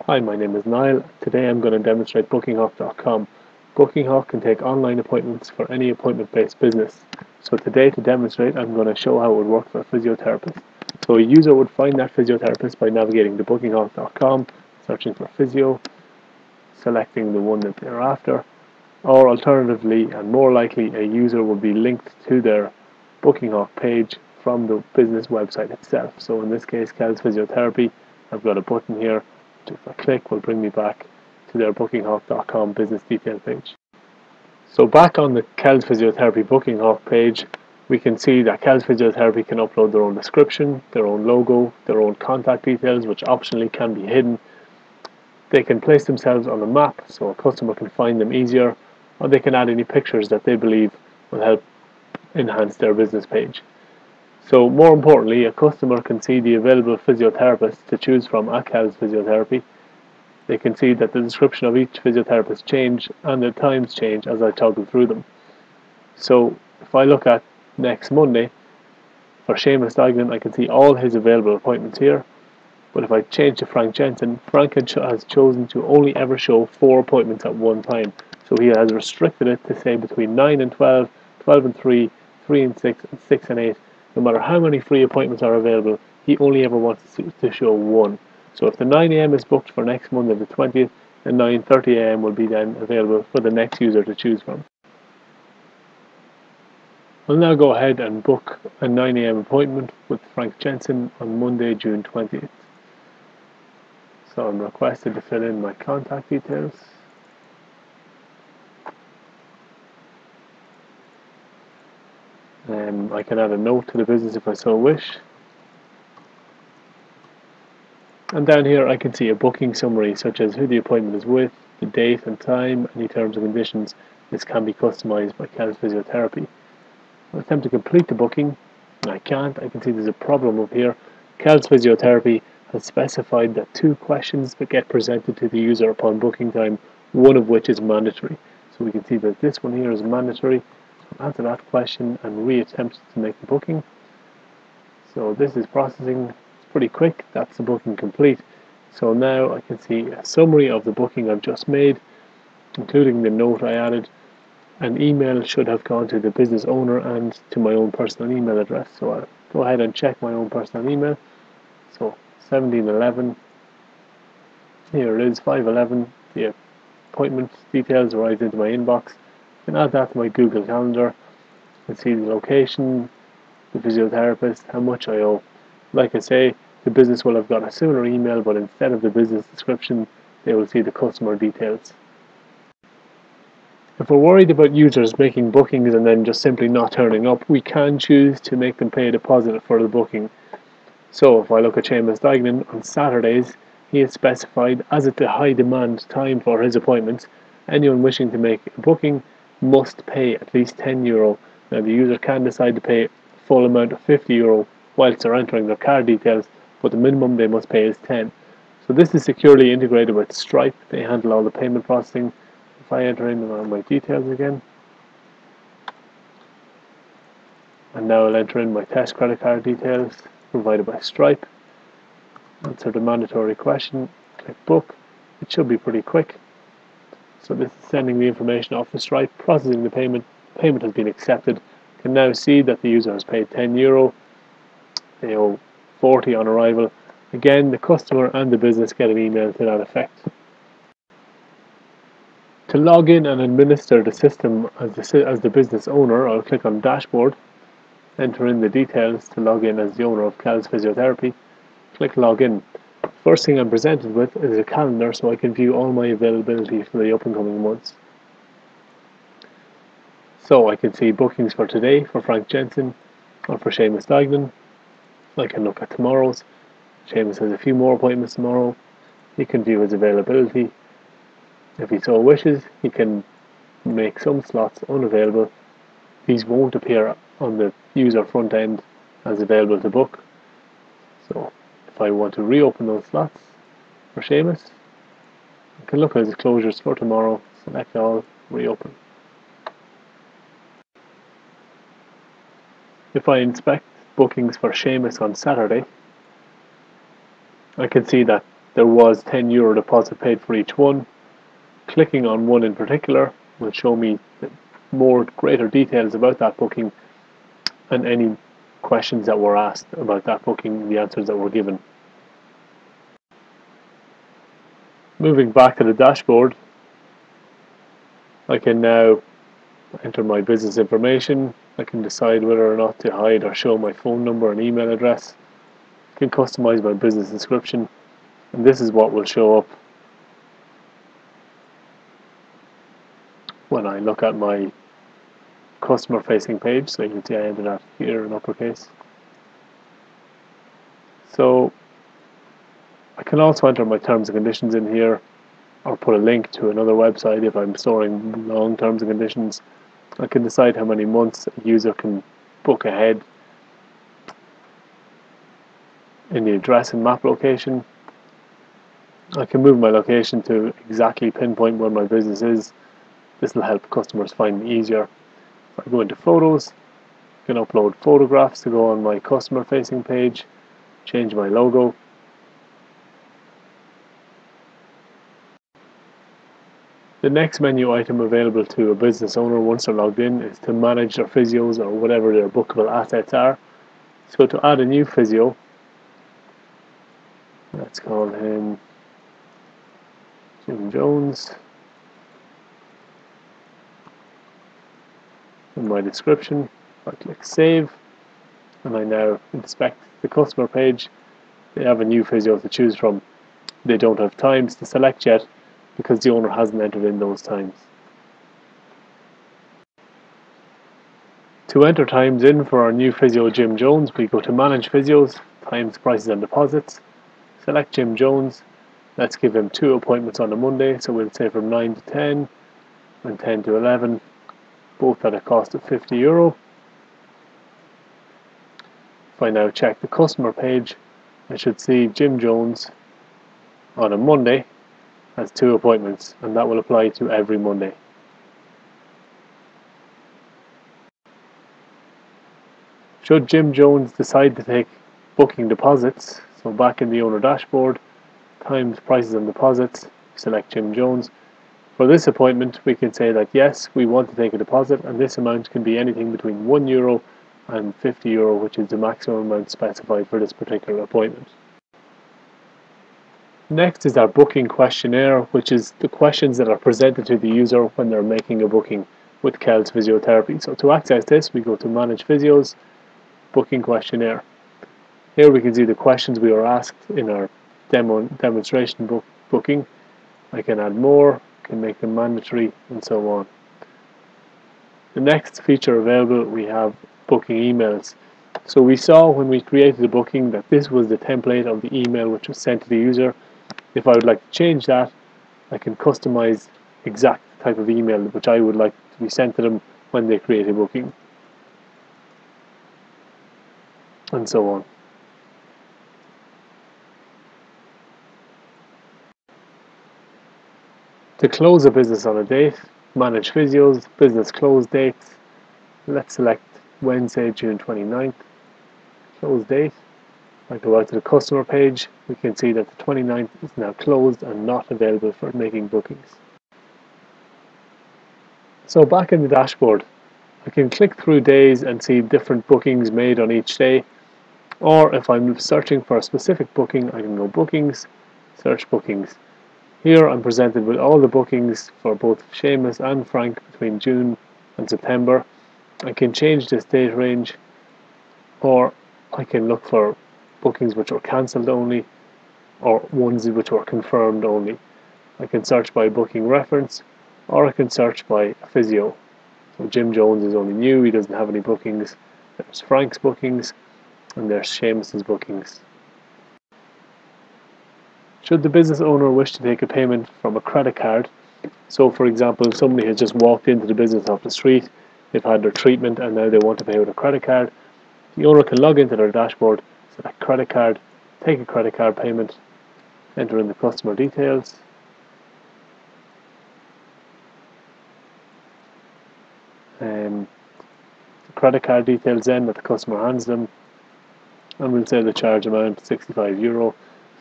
Hi, my name is Niall. Today I'm going to demonstrate BookingHawk.com. BookingHawk can take online appointments for any appointment-based business. So today to demonstrate, I'm going to show how it would work for a physiotherapist. So a user would find that physiotherapist by navigating to BookingHawk.com, searching for physio, selecting the one that they're after, or alternatively, and more likely, a user will be linked to their BookingHawk page from the business website itself. So in this case, Kel's Physiotherapy, I've got a button here which if I click will bring me back to their BookingHawk.com business detail page. So back on the Kel's Physiotherapy BookingHawk page, we can see that Kel's Physiotherapy can upload their own description, their own logo, their own contact details, which optionally can be hidden. They can place themselves on a map so a customer can find them easier, or they can add any pictures that they believe will help enhance their business page. So more importantly, a customer can see the available physiotherapists to choose from at Kel's Physiotherapy. They can see that the description of each physiotherapist change and the times change as I toggle through them. So if I look at next Monday, for Seamus Duignan, I can see all his available appointments here. But if I change to Frank Jensen, Frank has chosen to only ever show 4 appointments at one time. So he has restricted it to say between 9 and 12, 12 and 3, 3 and 6, and 6 and 8. No matter how many free appointments are available, he only ever wants to show 1. So if the 9 a.m. is booked for next Monday the 20th, then 9:30 a.m. will be then available for the next user to choose from. I'll now go ahead and book a 9 a.m. appointment with Frank Jensen on Monday, June 20th. So I'm requested to fill in my contact details. I can add a note to the business if I so wish. And down here I can see a booking summary such as who the appointment is with, the date and time, any terms and conditions. This can be customized by Kel's Physiotherapy. I'll attempt to complete the booking, and I can't. I can see there's a problem up here. Kel's Physiotherapy has specified that 2 questions that get presented to the user upon booking time, one of which is mandatory. So we can see that this one here is mandatory. So answer that question and reattempt to make the booking. So this is processing. It's pretty quick. That's the booking complete. So now I can see a summary of the booking I've just made, including the note I added. An email should have gone to the business owner and to my own personal email address. So I'll go ahead and check my own personal email. So 1711, here it is, 511, the appointment details arrived into my inbox. I can add that to my Google Calendar. I can see the location, the physiotherapist, how much I owe. Like I say, the business will have got a similar email, but instead of the business description, they will see the customer details. If we're worried about users making bookings and then just simply not turning up, we can choose to make them pay a deposit for the booking. So if I look at Seamus Duignan on Saturdays, he has specified as it's a high demand time for his appointments, anyone wishing to make a booking must pay at least €10. Now the user can decide to pay a full amount of €50 whilst they're entering their card details, but the minimum they must pay is 10. So this is securely integrated with Stripe. They handle all the payment processing. If I enter in all my details again, and now I'll enter in my test credit card details provided by Stripe, answer the mandatory question, click book. It should be pretty quick. So this is sending the information off to Stripe, processing the payment. Payment has been accepted. You can now see that the user has paid €10. They owe 40 on arrival. Again, the customer and the business get an email to that effect. To log in and administer the system as the business owner, I'll click on Dashboard, enter in the details to log in as the owner of Kel's Physiotherapy, click Login. First thing I'm presented with is a calendar so I can view all my availability for the up and coming months. So I can see bookings for today for Frank Jensen or for Seamus Duignan. I can look at tomorrow's. Seamus has a few more appointments tomorrow. He can view his availability. If he so wishes, he can make some slots unavailable. These won't appear on the user front end as available to book. So if I want to reopen those slots for Seamus, I can look at his closures for tomorrow, select all, reopen. If I inspect bookings for Seamus on Saturday, I can see that there was €10 deposit paid for each one. Clicking on one in particular will show me more greater details about that booking and any questions that were asked about that booking, the answers that were given. Moving back to the dashboard, I can now enter my business information. I can decide whether or not to hide or show my phone number and email address. I can customize my business description, and this is what will show up when I look at my customer facing page. So you can see I entered that here in uppercase. So I can also enter my terms and conditions in here, or put a link to another website if I'm storing long terms and conditions. I can decide how many months a user can book ahead in the address and map location. I can move my location to exactly pinpoint where my business is. This will help customers find me easier. If I go into photos, I can upload photographs to go on my customer facing page, change my logo. The next menu item available to a business owner once they're logged in is to manage their physios or whatever their bookable assets are. So to add a new physio, let's call him Jim Jones. In my description, I click save, and I now inspect the customer page. They have a new physio to choose from. They don't have times to select yet because the owner hasn't entered in those times. To enter times in for our new physio Jim Jones, we go to manage physios, times, prices and deposits, select Jim Jones. Let's give him 2 appointments on a Monday, so we'll say from 9 to 10 and 10 to 11, both at a cost of €50. If I now check the customer page, I should see Jim Jones on a Monday has 2 appointments, and that will apply to every Monday. Should Jim Jones decide to take booking deposits, so back in the owner dashboard, times, prices and deposits, select Jim Jones. For this appointment, we can say that yes, we want to take a deposit, and this amount can be anything between €1 and €50, which is the maximum amount specified for this particular appointment. Next is our booking questionnaire, which is the questions that are presented to the user when they're making a booking with Kells Physiotherapy. So to access this, we go to Manage Physios, Booking Questionnaire. Here we can see the questions we were asked in our demonstration booking. I can add more, can make them mandatory, and so on. The next feature available, we have booking emails. So we saw when we created the booking that this was the template of the email which was sent to the user. If I would like to change that, I can customize exact type of email which I would like to be sent to them when they create a booking, and so on. To close a business on a date, manage physios, business close dates. Let's select Wednesday, June 29th, close date. I go out to the customer page, we can see that the 29th is now closed and not available for making bookings. So back in the dashboard, I can click through days and see different bookings made on each day, or if I'm searching for a specific booking, I can go bookings, search bookings. Here I'm presented with all the bookings for both Seamus and Frank between June and September. I can change this date range, or I can look for bookings which were cancelled only, or ones which were confirmed only. I can search by booking reference, or I can search by physio. So Jim Jones is only new, he doesn't have any bookings. There's Frank's bookings, and there's Seamus's bookings. Should the business owner wish to take a payment from a credit card, so for example, somebody has just walked into the business off the street, they've had their treatment and now they want to pay with a credit card, the owner can log into their dashboard, select credit card, take a credit card payment, enter in the customer details, the credit card details then that the customer hands them, and we'll say the charge amount €65.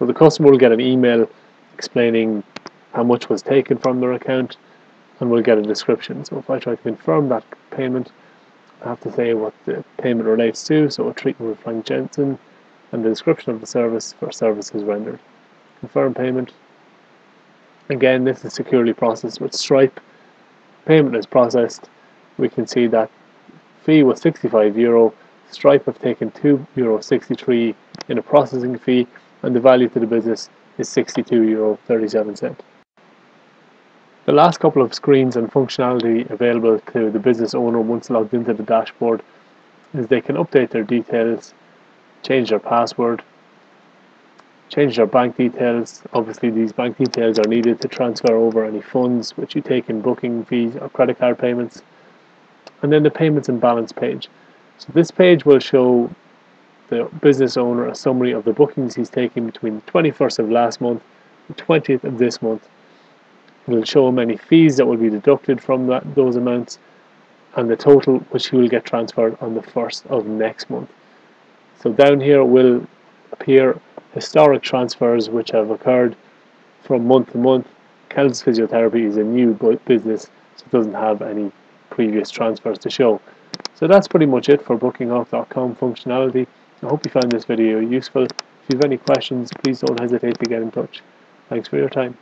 So the customer will get an email explaining how much was taken from their account, and we'll get a description. So if I try to confirm that payment, I have to say what the payment relates to, so a treatment with Frank Jensen, and the description of the service for services rendered. Confirm payment. Again, this is securely processed with Stripe. Payment is processed. We can see that fee was €65. Stripe have taken €2.63 in a processing fee, and the value to the business is €62.37. The last couple of screens and functionality available to the business owner once logged into the dashboard is they can update their details, change their password, change their bank details. Obviously these bank details are needed to transfer over any funds which you take in booking fees or credit card payments. And then the payments and balance page. So this page will show the business owner a summary of the bookings he's taken between the 21st of last month and 20th of this month. It will show him any fees that will be deducted from those amounts, and the total which he will get transferred on the 1st of next month. So down here will appear historic transfers which have occurred from month to month. Kel's Physiotherapy is a new business, so it doesn't have any previous transfers to show. So that's pretty much it for bookinghawk.com functionality. I hope you found this video useful. If you have any questions, please don't hesitate to get in touch. Thanks for your time.